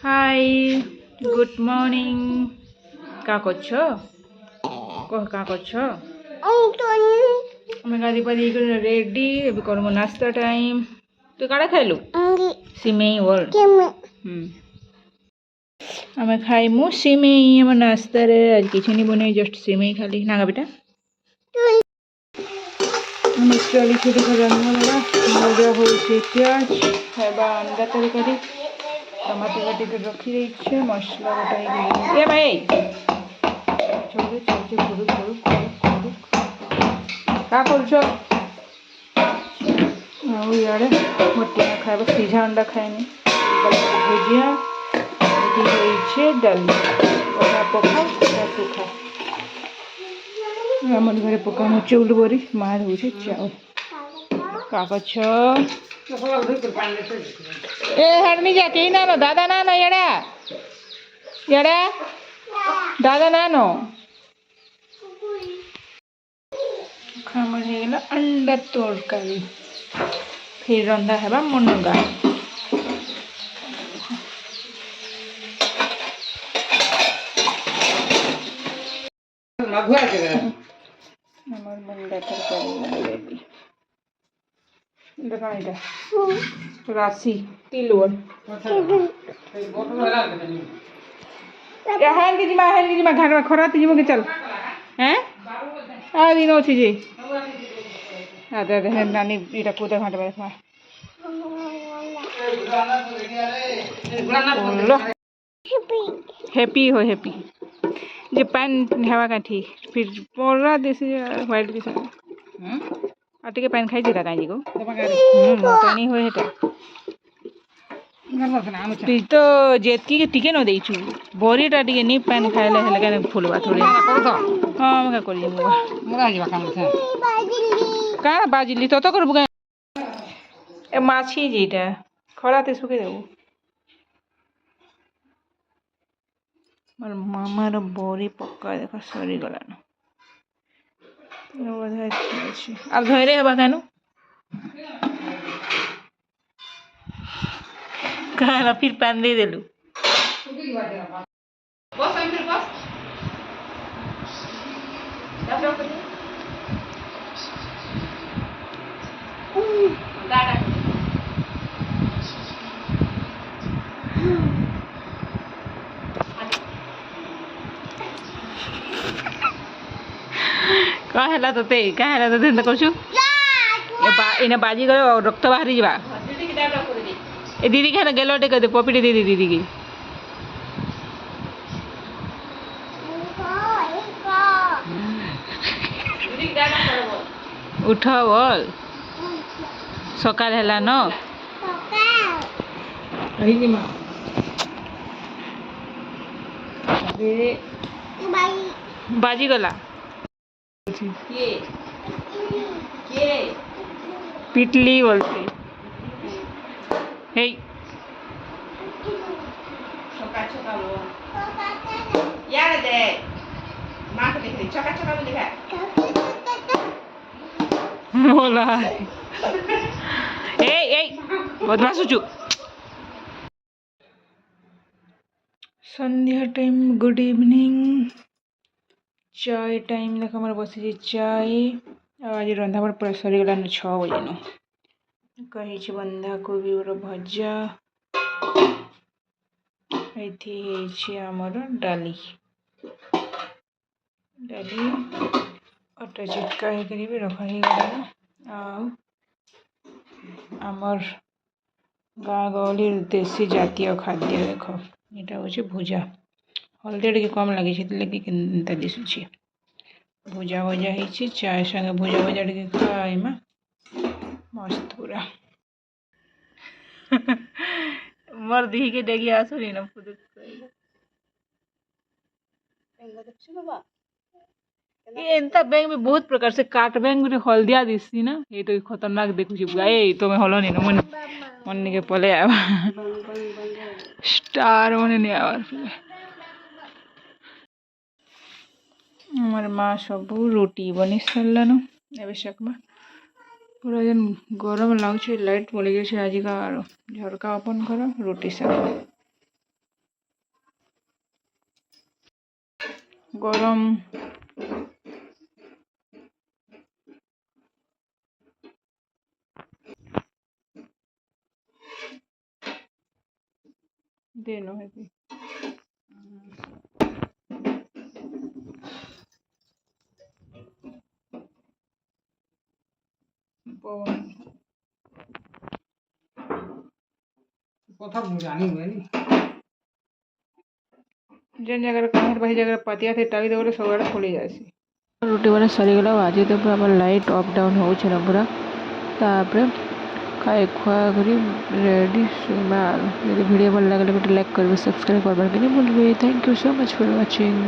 High, good morning. কা করছ? কহ কা করছ? আমি গাধি পাধি করে রেডি, ଏବେ করবো নাস্তা টাইম। তুই কাড়া খাইলু? সিমেই বল। ଆମେ ଖାଇମୁ ସିମେଇ ଆମ ନାସ୍ତାରେ। ଆଜି କିଛି ନି ବନେଇ, ଜଷ୍ଟ ସିମେଇ ଖାଲି ନା ବେଟା। ଆମେ ଚାଲି ଛୁଟି କରି ରନ୍ଧା ଭଜା ହଉଛି, ପିଆଜ ଖାଇବା ଅଣ୍ଡା ତରକାରୀ, ଟମାଟୋ କାଟିକି ରଖିଦେଇଛେ, ମସଲା ଗୋଟାଇ ଏ ଭାଇ ଛୋଟ ଚାଲିଛି ଫୁଡ଼ୁ ଫୁଡ଼ୁ ଫୁଡ଼ୁ କା କରୁଛ? ଆଉ ଇଆଡ଼େ ମୋଟିଆ ଖାଇବା ସିଝା ଅଣ୍ଡା ଖାଏନି, ଭୁଜିଆ ଏଠି ହେଇଛି, ଡାଲି ଅଧା ପଖା ଅଧା ଶୁଖା। ଆମର ଘରେ ପକାମୁ ଚଉଲ ବରି, ମା ହେଉଛି ଚାଉଳ। କା ଗଛ ए हरनी जा के ना दादा ना एड़ा एड़ा दादा ना खामर हेगला अंडा तोरकारी, फिर रंधा हेबा मुनगा। हमर मुनगा तरकारी रेडी। देखा इटा राशि तिलवर हेन के जिमा घाट खरा जिमो के चल हैं आ दिन अछि जे आदे आदे हेन नानी इटा पूजा घाट में देखा हैप्पी हो हैप्पी जे पैन हेवा का ठीक फिर पूरा देसी व्हाइट के साथ आटे के पैन खाई दिला काई को मोटानी होय हेटा तुई तो जेतकी के टिके न देइछु बोरीटा टिके नी पैन खाइले हेले के फुलबा थोड़ी हां हम का करिए मोरा जीवा काम छै का बाजिली तो करबु का ए माछी जेटा खराते सुके देबू मोर मामा रो बोरी पक्का देखा सरी गलान बोधा अछि आ घरे हेबा कानु कहला फिर पैन दे देलू बस हम फिर बस दादा कहला तो कहछु इने बाजी गयो रक्त बाहरी जीवा ए दीदी के गेलोटे कदे पपीटी दीदी दीदी की उठ बोल सकाल हैला न बाजी गला पिटली बोलते हे छोका छोका बोल यार दे मां को देख छोका छोका बोल दिखा बोला ए बदमाश हो चुप संध्या टाइम गुड इवनिंग चाय टाइम देख हमारे बसी चाय आज रंधा बड़ पूरा सरी गला 6 बजे न कही बंधा कोबी भजा एथि आमर डाली डाली अटा चिटका भी रखा आमर गाँ गहली देसी जातीय खाद्य देख यहाँ हूँ भुजा हल्दी टे कम लगे दिशुची भुजा भजा हो चाय संगे भुजा भजा टे खाइमा मस्त पूरा मोर दी के डेगी आसुरी ना पुदुक ये एंता बैंक में बहुत प्रकार से काट बैंक में हल्दिया दिसी ना ये तो खतरनाक देखु ए तो मैं हलो नहीं मन मन के पले आवा स्टार मन नहीं आवा हमार माँ सब रोटी बनी सारान ए सकमा पूरा जन गरम लगुच लाइट पड़ गए आज का झरका ओपन कर रोटी सारा गरम देनो है कि কথা জানি নি जेन जगह कहीं वही जगह पतिया थे टाली देवले सबआड़े खोली जासी रुटी बना सरीगला आज तो पूरा लाइट अप डाउन हो पूरा तापर खाए खुआ करी रेडी भिडियो भल लगे गोटे लाइक करेंगे सब्सक्राइब करवार के नहीं भूलिए। Thank you so much for watching.